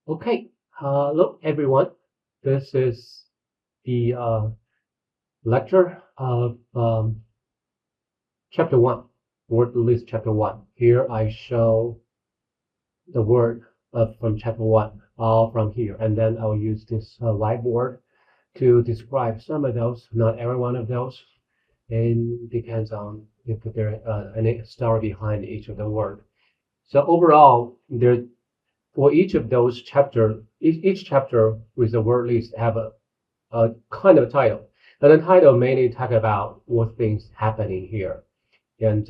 Okay, hello everyone. This is the lecture of chapter one, word list chapter one. Here I show the word from chapter one, all from here, and then I'll use this whiteboard to describe some of those, not every one of those. It depends on if there any story behind each of the word. So overall, there for each of those chapter, each chapter with the word list have a kind of title. And the title mainly talk about what things happening here and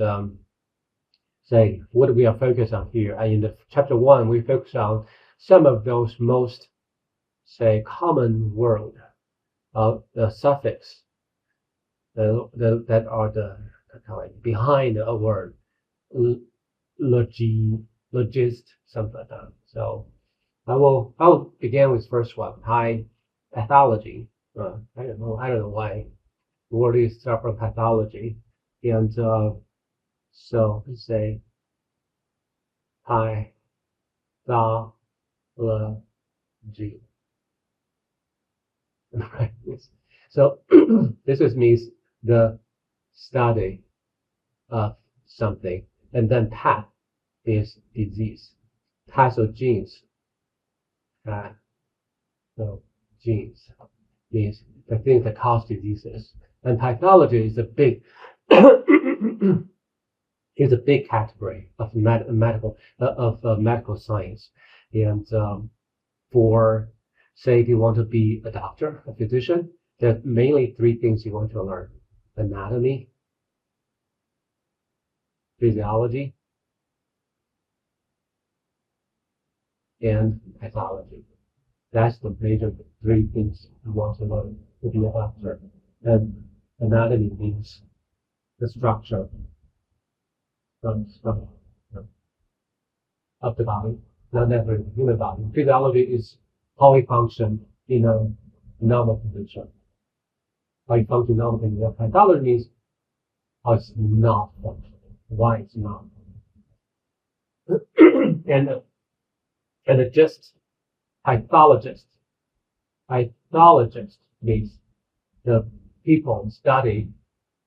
say what we are focused on here. And in the chapter one, we focus on some of those most say common word the suffix that are the behind a word logi logist something like that. So I'll begin with first one. Hi, pathology. I don't know why the word is start from pathology. And so let's say pathology. Right. Yes. So this is means the study of something, and then path is disease. Pathogens. So genes means the things that cause diseases. And pathology is a big is a big category of medical science. And for say if you want to be a doctor, a physician, there are mainly three things you want to learn: anatomy, physiology, and pathology. That's the major three things you want to learn to be a doctor. And anatomy means the structure of the body, not necessarily the human body. Physiology is how we function in a normal condition. How you function in normal condition. Pathology means how it's not functioning, why it's not. and just pathologist. Pathologist means the people study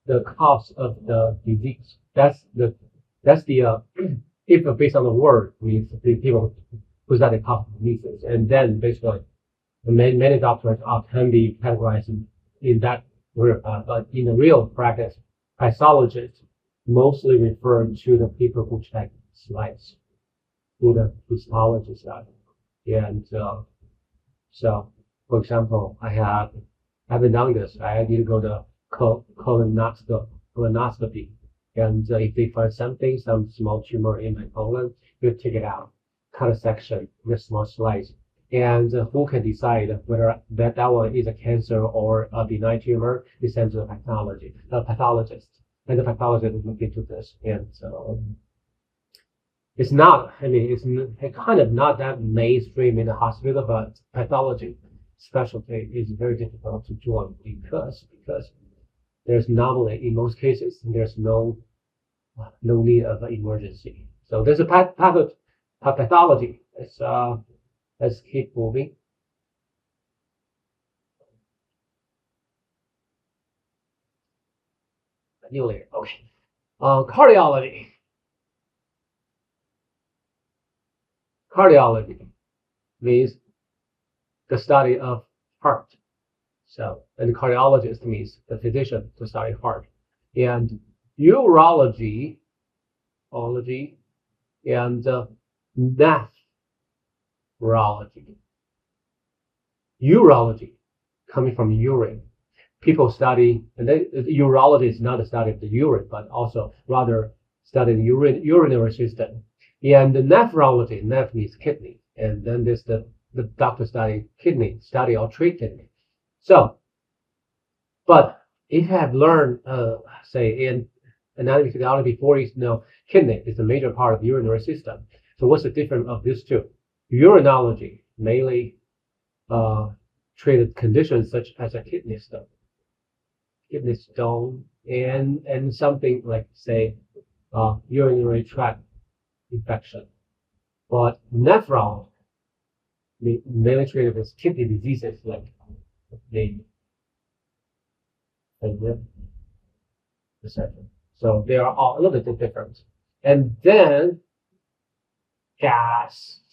the cause of the disease. That's the if based on the word means the people who study cause of diseases, and then basically many doctors can be categorized in that word, but in the real practice, pathologists mostly refer to the people who check slides, who the histology study. And so, for example, I haven't done this. I need to go to colonoscopy. And if they find something, some small tumor in my colon, you take it out, cut a section in a small slice. And who can decide whether that one is a cancer or a benign tumor? Is sent to the pathologist. And the pathologist will look into this. And so it's not, I mean, it's kind of not that mainstream in the hospital, but pathology specialty is very difficult to join because there's normally, in most cases, there's no need of an emergency. So there's a pathology. Let's keep moving. New layer. Okay. Cardiology. Cardiology means the study of heart. So, and cardiologist means the physician to study heart. And urology, and nephrology. Urology, coming from urine. People study, and urology is not a study of the urine, but also rather study the urinary system. And the nephrology, neph means kidney, and then there's the doctor study kidney, study or treat kidney. So, but if you have learned, say in anatomy physiology before, you know kidney is a major part of the urinary system. So what's the difference of these two? Urinology mainly treated conditions such as a kidney stone, and something like say urinary tract infection. But nephrology mainly treated with kidney diseases like the etc. So they are all a little bit different. And then gastro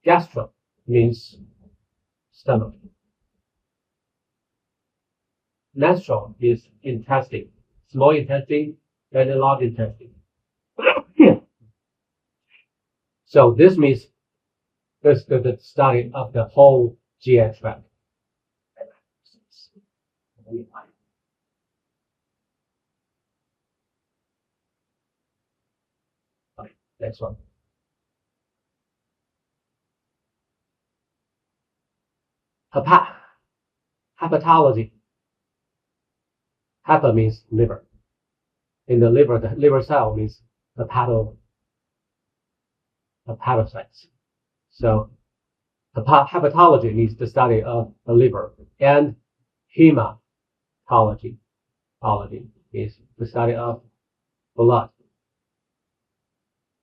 gastro means stomach. Menstrual is intestine, small intestine and large intestine. So this means the study of the whole GI tract. Okay, next one. Hepatology. Hepa means liver. In the liver cell means hepatocytes. So hepatology means the study of the liver, and hematology is the study of blood.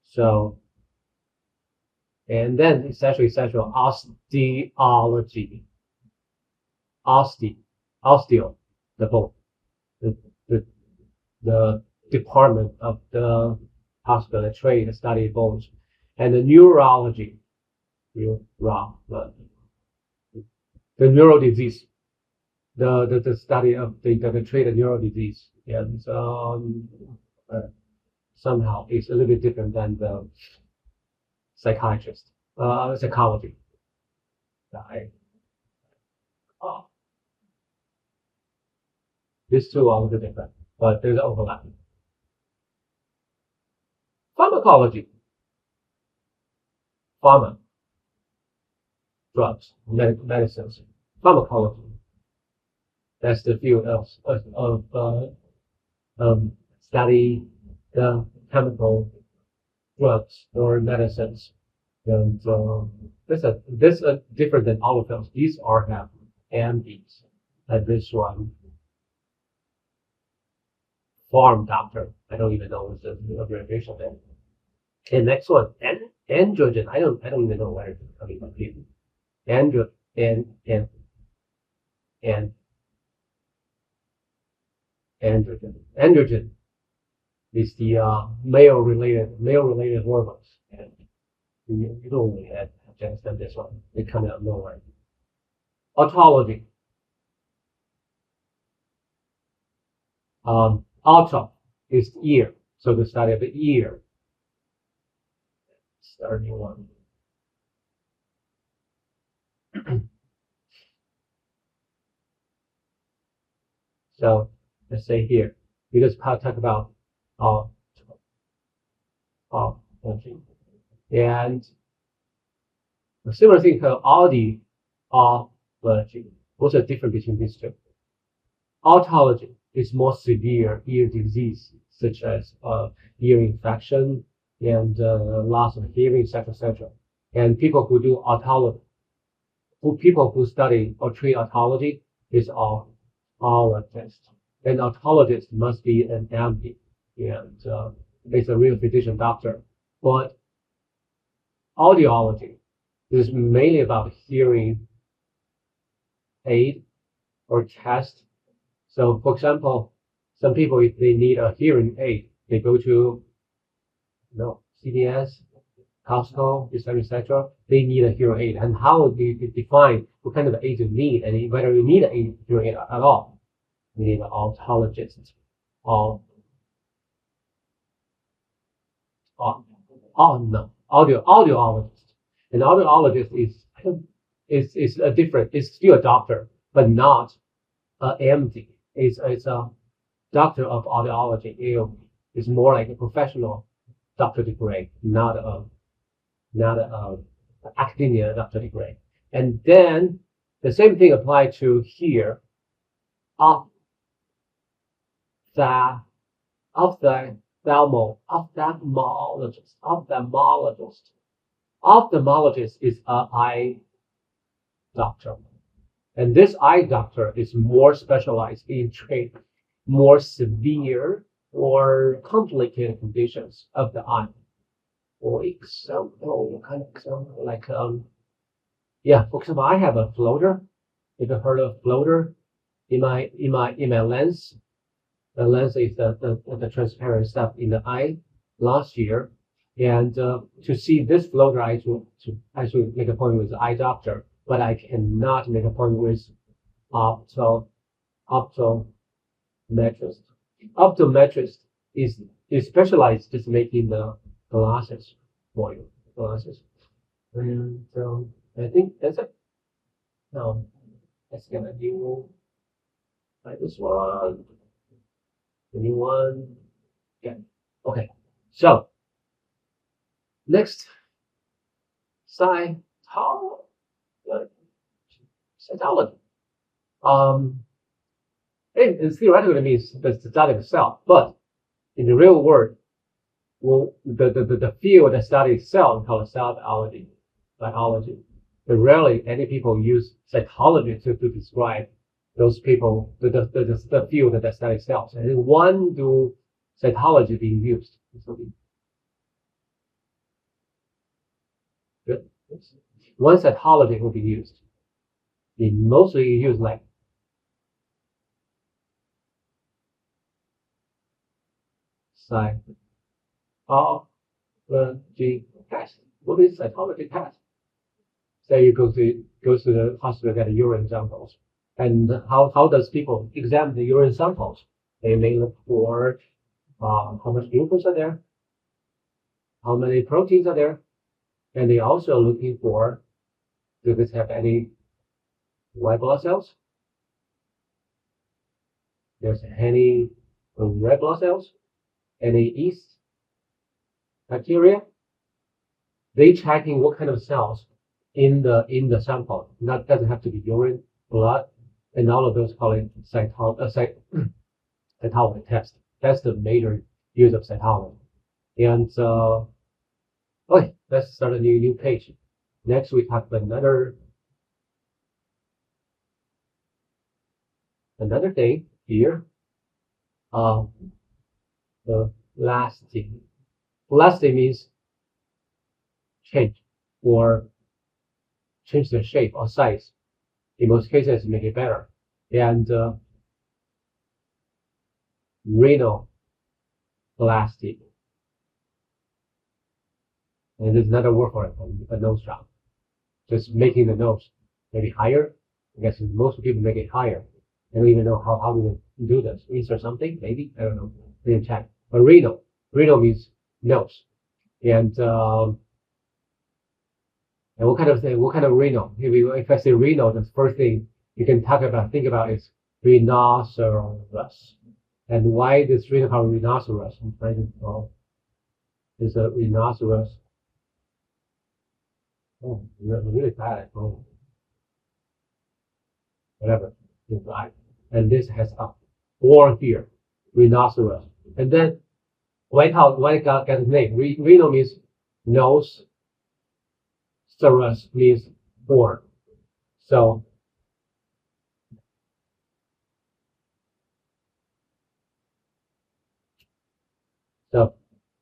So, and then essentially osteology, osteo, the bone, the department of the hospital that train to study bones, and the neurology, the neural disease, the study of the trait of neural disease, and somehow it's a little bit different than the psychology. These two are a little different, but there's overlap. Pharmacology, pharma, drugs, medicines, pharmacology. That's the field of study the chemical drugs or medicines. And this is different than all of those. These are have MDs, and this one farm doctor. I don't even know what's the abbreviation of it. And next one, androgen. I don't even know where it's coming from. Androgen is the male-related hormones, and you don't really have to understand this one. It comes out of nowhere. Otology. Auto is ear, so the study of the ear. Start a new one. So let's say here, we just talk about and a similar thing called audiology. What's the difference between these two? Otology is more severe ear disease, such as ear infection and loss of hearing, etc. And people who do otology, people who study or treat otology is otologist. An otologist must be an MD, and it's a real physician doctor. But audiology is mainly about hearing aid or test. So, for example, some people, if they need a hearing aid, they go to CVS, Costco, etc. They need a hearing aid. And how do you define what kind of aid you need, and whether you need a hearing aid at all? You need an otologist. Audiologist. An audiologist is a different. It's still a doctor, but not a MD. It's a doctor of audiology. It's more like a professional doctor degree, not a academia doctor degree. And then the same thing applied to here. Ophthalmologist is an eye doctor. And this eye doctor is more specialized in treat more severe for complicated conditions of the eye. For example, what kind of example? Like yeah, for example, I have a floater. If you heard of floater in my lens, the lens is the transparent stuff in the eye last year. And to see this floater, I should make an appointment with the eye doctor, but I cannot make an appointment with opto optometrist. Optometrist is specialized just making the glasses for you, glasses. And I think that's it. Now let's get a new like this one, the new one. Yeah. Okay. So next, cytology. Cytology. It theoretically means the study of cell, but in the real world, well, the field that studies cell is called cell biology. Biology. But rarely any people use cytology to describe those people, the field that studies cells. And when do cytology being used? Good. When cytology will be used, they mostly use like cytology test. What is cytology test? Say you go to the hospital get urine samples, and how does people examine the urine samples? They may look for how much glucose are there, how many proteins are there, and they also looking for do this have any white blood cells? There's any red blood cells? Any yeast, bacteria? They checking what kind of cells in the sample. That doesn't have to be urine, blood, and all of those call it cytology test. That's the major use of cytology. And okay, let's start a new page. Next, we talk about another thing here. The lasting. Lasting means change or change the shape or size. In most cases, make it better. And rhinoplasty. And there's another word for it, a nose job. Just making the nose maybe higher. I guess most people make it higher. I don't even know how we do this. Is there something? Maybe? I don't know. We can check. But rhino means nose. And what kind of rhino? If I say rhino, the first thing you can think about is rhinoceros. And why this rhino called rhinoceros? I'm trying to know. Is a rhinoceros. Oh, really bad. Oh, whatever. And this has a horn here, rhinoceros. And then why it got its name? Rhino means nose. Ceros means horn. So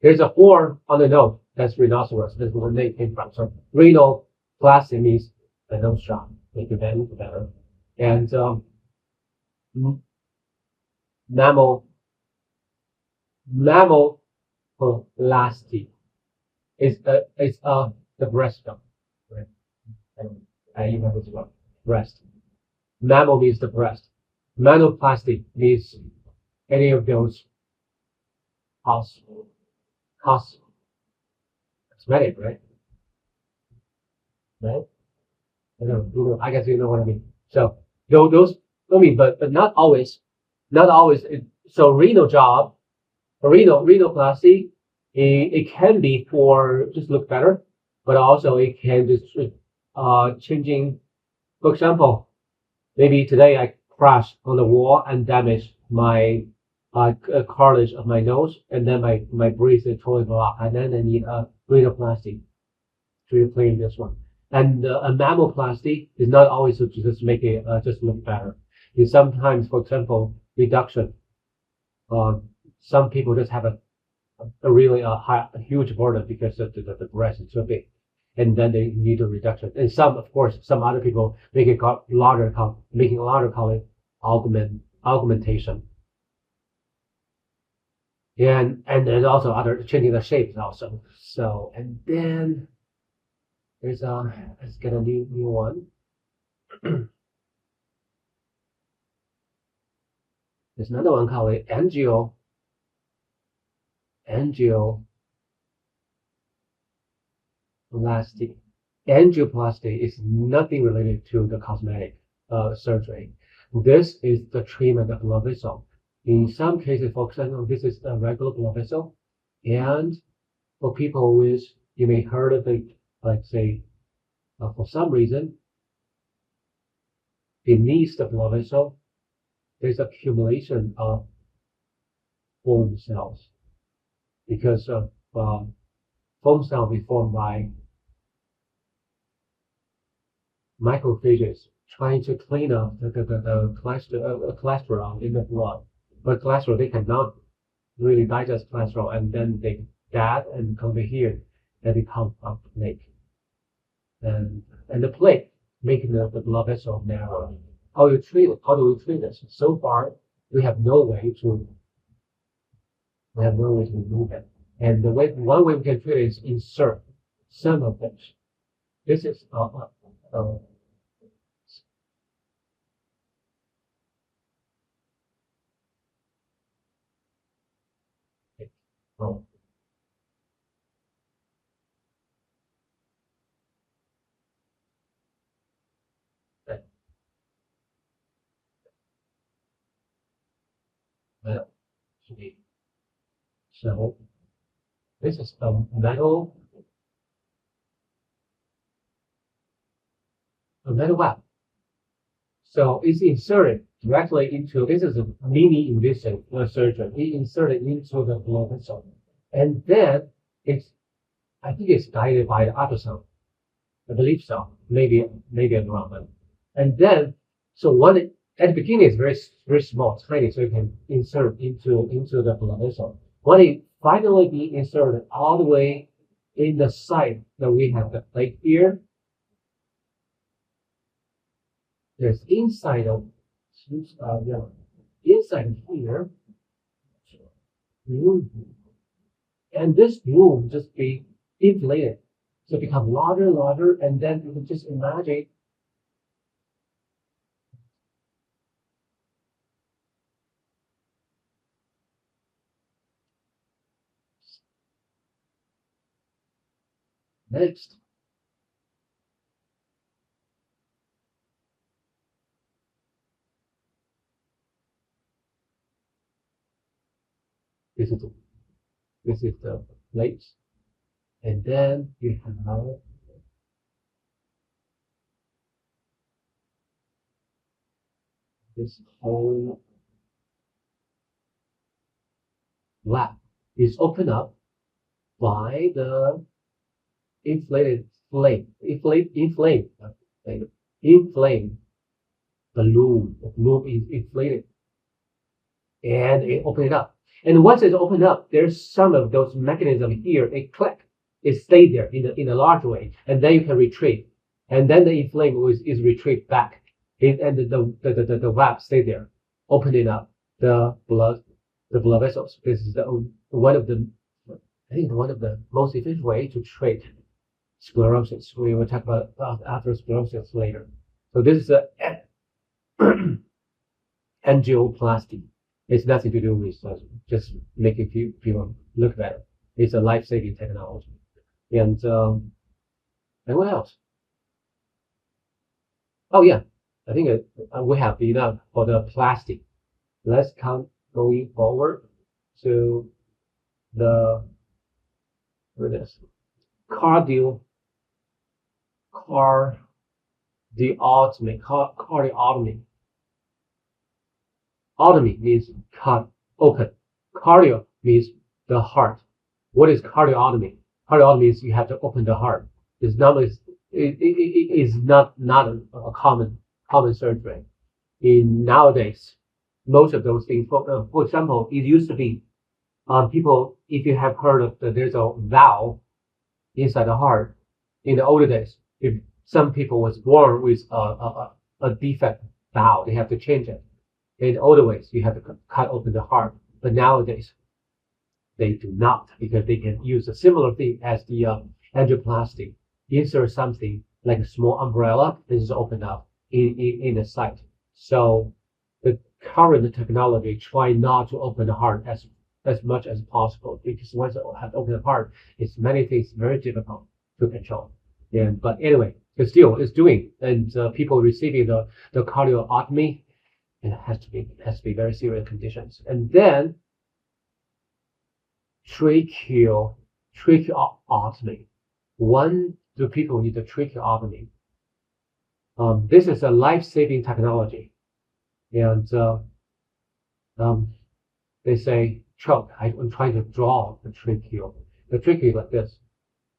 there's a horn on the nose. That's rhinoceros. That's where the name came from. So rhinoplasty means the nose job, make it better. And mammoplasty is the breast job. Right? I even this one breast. Mammal means the breast. Mammoplasty means any of those cosmetic, right? Right? I guess you know what I mean. So those I mean, but not always. Not always. So rhinoplasty, it can be for just look better, but also it can just changing. For example, maybe today I crashed on the wall and damaged my cartilage of my nose, and then my breath is totally blocked, and then I need a rhinoplasty to replace this one. And a mammoplasty is not always to just make it just look better. It's sometimes, for example, reduction, some people just have a really a huge burden because the breast is too big, and then they need a reduction. And some, of course, some other people make it larger, making a larger, call it augmentation. And there's also other changing the shapes also. So, and then there's let's get a new one. There's another one called angioplasty. Angioplasty is nothing related to the cosmetic surgery. This is the treatment of blood vessel. In some cases, for example, this is a regular blood vessel, and for people with, you may heard of it, like say, for some reason, beneath the blood vessel, there's accumulation of foam cells because of foam cells be formed by macrophages trying to clean up the cholesterol in the blood. But cholesterol, they cannot really digest cholesterol, and then that and come to here, and become a plaque. And the plaque making the blood vessel narrow. How do we treat this? So far, we have no way to remove it. And one way we can treat it is insert some of this. This is so this is a metal web. So it's inserted directly into, this is a mini invasive surgery. It inserted into the blood vessel. And then I think it's guided by the ultrasound. I believe so. Maybe I'm wrong. And then, at the beginning it's very small, tiny, so you can insert into the blood vessel. When it finally be inserted all the way in the site that we have, like here, there's inside here, and this room just be inflated, so become larger, and then you can just imagine next. This is the plates, and then you have this whole lap is opened up by the inflated flame, inflame balloon. The balloon is inflated, and it opened it up. And once it's opened up, there's some of those mechanisms here. It click, it stays there in a large way, and then you can retrieve, and then the inflame is retrieved back, and the web stay there, opening up the blood vessels. This is one of the most efficient way to treat sclerosis. We will talk about atherosclerosis later. So this is a angioplasty. It's nothing to do with just making people look better. It's a life-saving technology. And what else? Oh yeah, I think we have enough for the plastic. Let's come going forward to the cardiotomy. Otomy means cut open. Cardio means the heart. What is cardiotomy? Cardiotomy is you have to open the heart. It is not a common surgery. Nowadays, most of those things, for example, it used to be People, if you have heard of there's a valve inside the heart. In the older days, if some people was born with a defect valve, they have to change it. In the older ways, you have to cut open the heart. But nowadays, they do not, because they can use a similar thing as the angioplasty. Insert something like a small umbrella, this is opened up in the site. So the current technology try not to open the heart as much as possible, because once you have opened the heart, it's many things very difficult to control. And but anyway, it still it's doing, and people receiving the cardiotomy, it has to be very serious conditions. And then tracheotomy. When do people need the tracheotomy? This is a life-saving technology, and they say choke. I'm trying to draw the trachea. The trachea like this: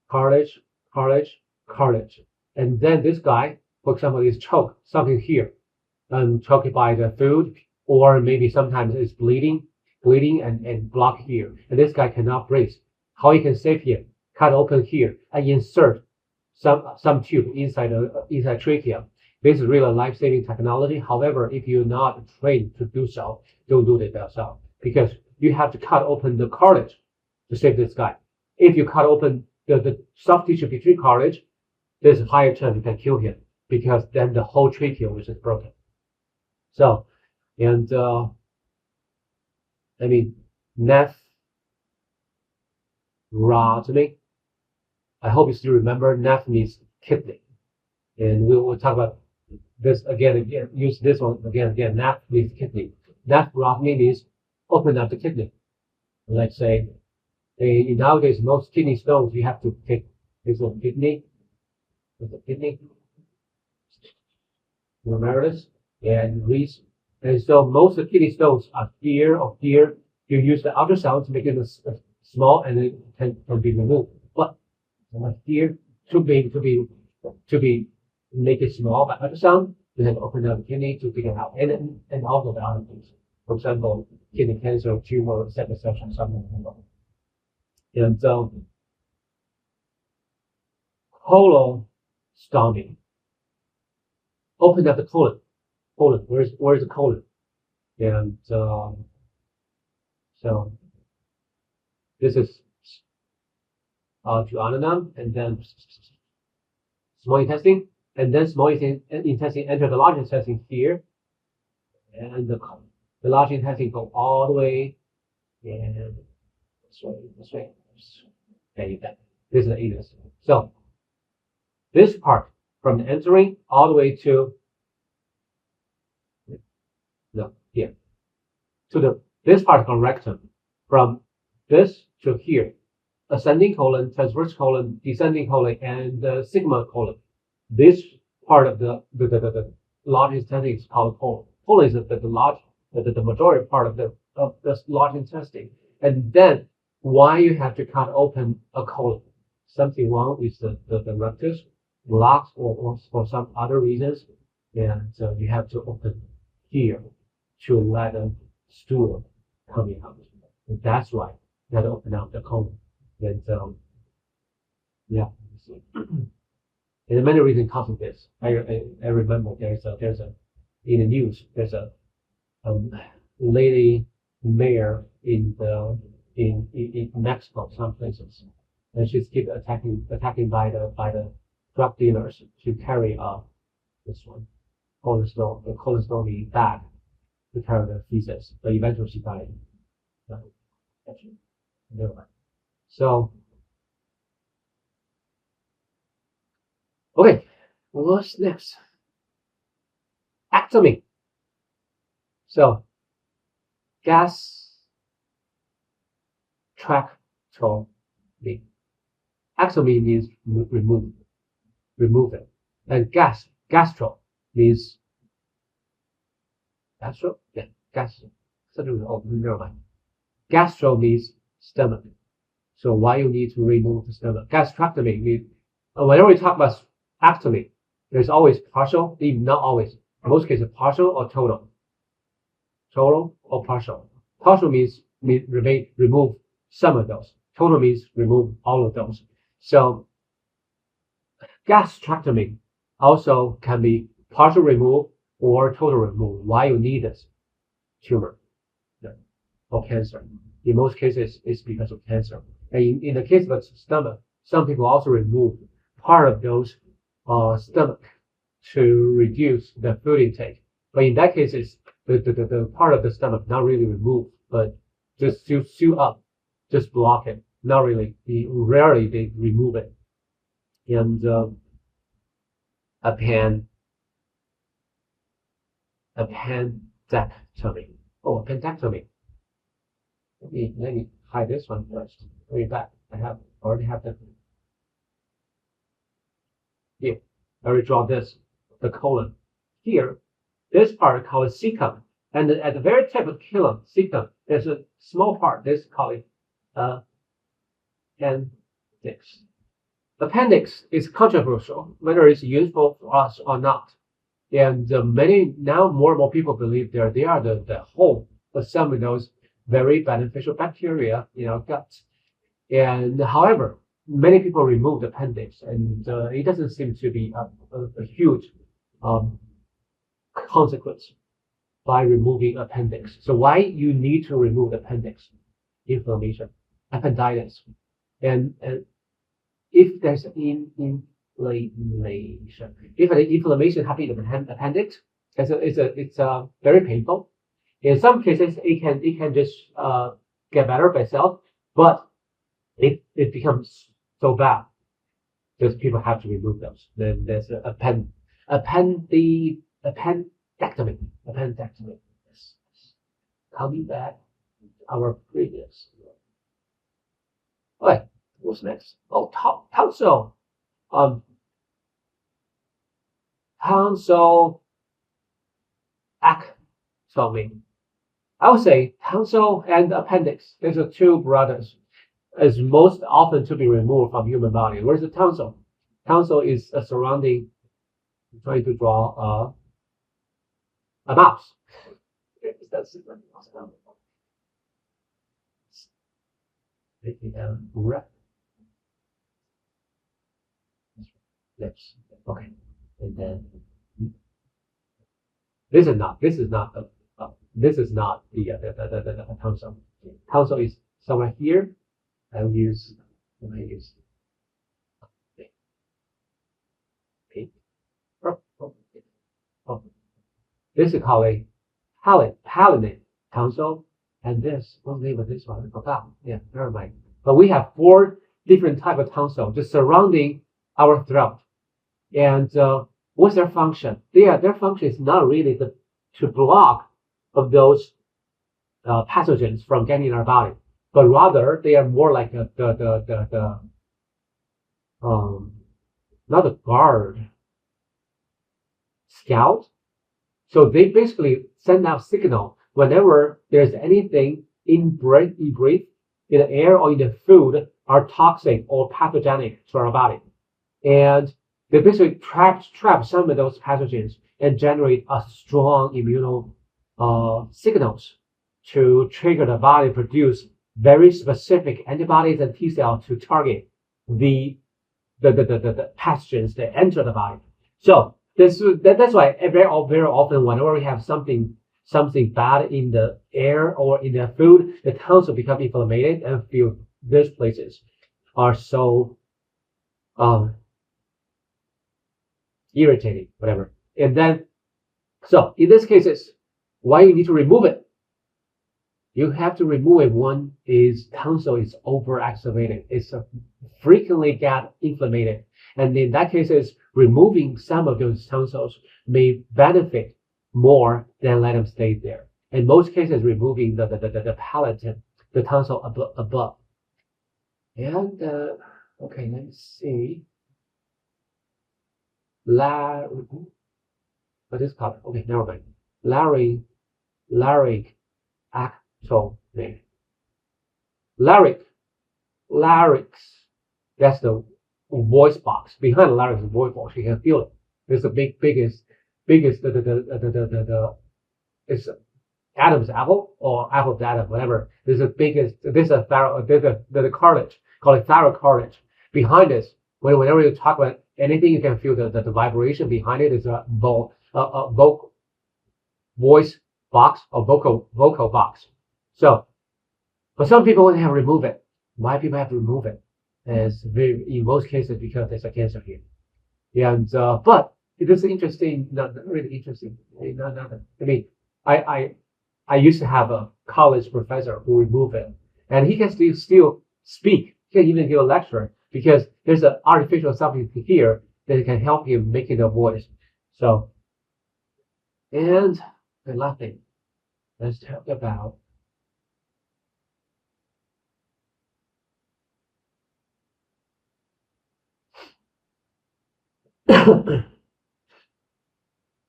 cartilage, cartilage, cartilage, and then this guy, for example, is choke something here, and choked by the food, or maybe sometimes it's bleeding and block here, and this guy cannot breathe. How you can save him? Cut open here and insert some tube inside trachea. This is really life-saving technology. However, if you're not trained to do so, don't do it yourself, because you have to cut open the cartilage to save this guy. If you cut open the soft tissue between cartilage, there's a higher chance you can kill him, because then the whole trachea is just broken. So, and nephrotomy. I hope you still remember. Neph means kidney, and we will talk about this again. Use this one again. Neph means kidney. Nephrotomy means open up the kidney. Let's say, nowadays most kidney stones you have to take this little kidney, remember this, and release. And so most of the kidney stones are here or here. You use the ultrasound to make it small, and it can be removed. But here to be make it small by ultrasound, you have to open up the kidney to figure it out, and also the other things. For example, kidney cancer, tumor, septic section, something like that. And colostomy. Open up the colon. Where's the colon? And so this is duodenum, and then small intestine, and then small intestine enter the large intestine here, and the large intestine go all the way, and this way. There you go. This is the anus. So this part from the entering all the way to here to this part called rectum, from this to here, ascending colon, transverse colon, descending colon, and the sigma colon. This part of the large intestine is called colon. Colon is the majority part of the large intestine. And then why you have to cut open a colon? Something wrong with the rectus, blocks, or for some other reasons, and so you have to open here to let the stool coming out. And that's why you have to open up the colon. And yeah, and many reasons cause of this. I remember there's a in the news there's a lady mayor in Mexico, some places, and she's keep attacking by the drug dealers to carry this one colostomy bag to carry the feces, but eventually she died. Never mind. So okay, what's next? Ectomy. So gastrectomy. Ectomy means remove it, and gastro means gastro. Yeah, gastro. Oh, never mind. Gastro means stomach. So why you need to remove the stomach? Gastrectomy means whenever we talk about ectomy, there's always partial, even not always. In most cases, partial or total. Total or partial. Partial means remove some of those. Total means remove all of those. So gastrectomy also can be partial remove or total remove. Why you need this tumor or cancer? In most cases, it's because of cancer. And in the case of the stomach, some people also remove part of those stomach to reduce the food intake. But in that case, it's the part of the stomach not really removed, but just to sew up, just block it. Not really. Rarely they remove it. And appendectomy. Oh, appendectomy. Let me hide this one first. Let me back. I already have that. Here, I already draw this, the colon. Here, this part called cecum. And at the very tip of the cecum, there's a small part. This called it appendix. Appendix is controversial, whether it's useful for us or not. And now more and more people believe they are the home of some of those very beneficial bacteria in our guts. And however, many people remove the appendix, and it doesn't seem to be a huge consequence by removing appendix. So why you need to remove the appendix? Inflammation, appendicitis, and if there's inflammation, if an inflammation happens in the appendix, it's very painful. In some cases, it can just get better by itself, but it becomes so bad that people have to remove those. Then there's appendectomy. Yes. Coming back to our previous. Okay, what's next? Oh, tonsil. Tonsillectomy. I would say tonsil and appendix. These are two brothers. Is most often to be removed from human body. Where's the tonsil? Tonsil is a surrounding. I'm trying to draw a mouse. Lips. Okay, and then this is not the tonsil. Tonsil is somewhere here. I'll use pink. Oh. This is called a palate tonsil, and this, what's the name of this one? I forgot. Yeah, never mind. But we have 4 different types of tonsil just surrounding our throat. And what's their function? Their function is not really to block of those pathogens from getting in our body, but rather they are more like not a guard, scout. So they basically send out signal whenever there's anything in breath, in the air or in the food are toxic or pathogenic to our body. And they basically trap some of those pathogens and generate a strong immune signals to trigger the body produce very specific antibodies and T cells to target the pathogens that enter the body. So that's why very often whenever we have something bad in the air or in the food, the tonsil become inflamed and feel these places are so irritating, whatever. And then, so in this case, it's why you need to remove it. You have to remove it when tonsil is overactivated. It's frequently get inflamed. And in that case, removing some of those tonsils may benefit more than let them stay there. In most cases, removing the palate, the tonsil above. And, okay, let's see. What is called? Okay, never mind. Larynx ectomy. Larynx. That's the voice box. Behind the larynx is the voice box. You can feel it. It's the biggest. It's Adam's apple or Apple's Adam, whatever. There's a biggest, there's a the cartilage, called it thyroid cartilage. Behind this, whenever you talk about anything, you can feel the vibration behind it is a vocal voice box or vocal box. So, but some people want to have remove it. Why people have to remove it? Is very in most cases because there's a cancer here. And but it is interesting, not really interesting. I mean, I used to have a college professor who removed it, and he can still speak. He can even give a lecture because there's an artificial something here that can help him making the voice. So, and the last thing, let's talk about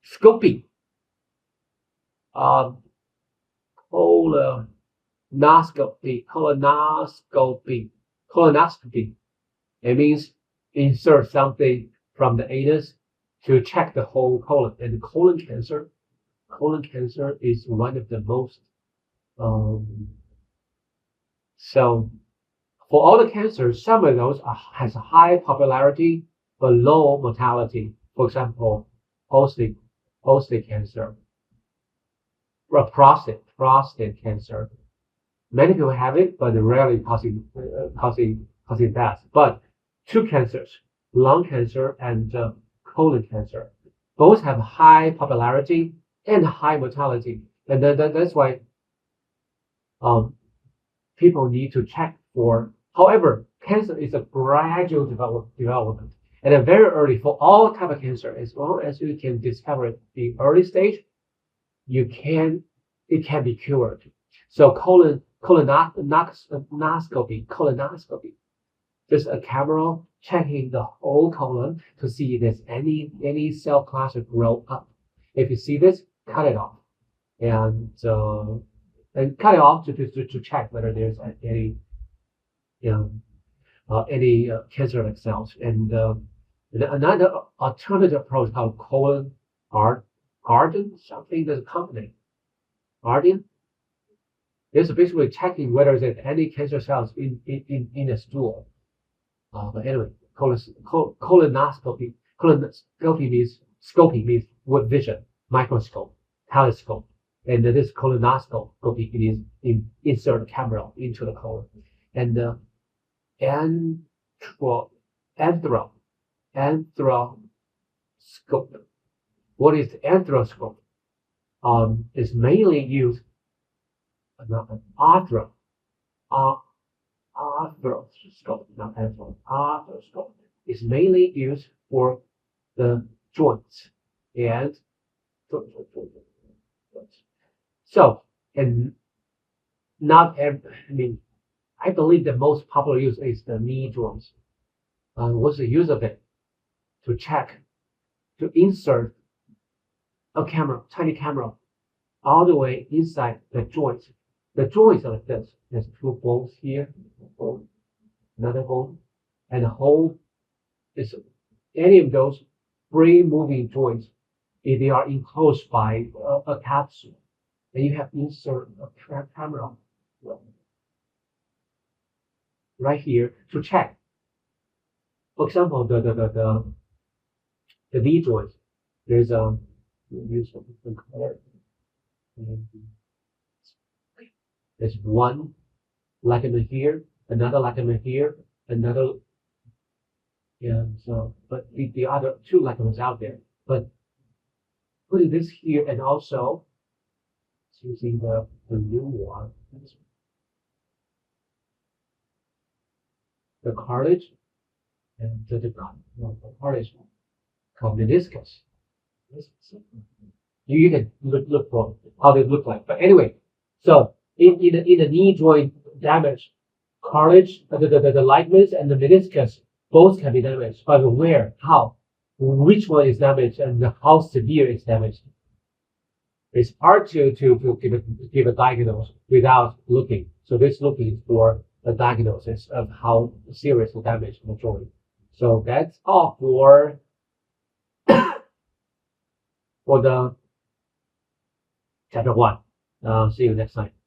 scoping. Um, colonoscopy. It means insert something from the anus to check the whole colon. And colon cancer is one of the most so for all the cancers, some of those has a high popularity but low mortality. For example, prostate cancer, or prostate cancer. Many people have it, but rarely causing death. But two cancers, lung cancer and colon cancer, both have high popularity and high mortality, and that's why people need to check for. However, cancer is a gradual development, and a very early for all type of cancer. As long as you can discover it the early stage, it can be cured. So colonoscopy, just a camera checking the whole colon to see if there's any cell cluster grow up. If you see this, cut it off, and cut it off to check whether there's any cancer-like cells. And another alternative approach called colon Guardian, something that's a company. Guardian is basically checking whether there's any cancer cells in the stool. But anyway, colonoscopy means scoping means with vision, microscope, telescope, and this colonoscopy means insert camera into the colon. And anthroscope. What is anthroscope? Is mainly used arthroscope, not anthroscope. Arthroscope is mainly used for the joints and so, and not every, I mean, I believe the most popular use is the knee joints. What's the use of it? To check, to insert a camera, tiny camera, all the way inside the joints. The joints are like this. There's two bones here, another bone, and the whole is any of those free moving joints. If they are enclosed by a capsule, then you have to insert a camera right here to check. For example, the knee joint. There's there's one ligament here, another ligament here, another, so but the other two ligaments out there. But putting this here and also using the new one, the cartilage and the cartilage called meniscus. You can look for how they look like. But anyway, so in the knee joint damage, cartilage, the ligaments and the meniscus both can be damaged. But where, how, which one is damaged, and how severe is damaged? It's hard to give a diagnosis without looking. So this looking for a diagnosis of how serious the damage of the joint. So that's all for the chapter 1. See you next time.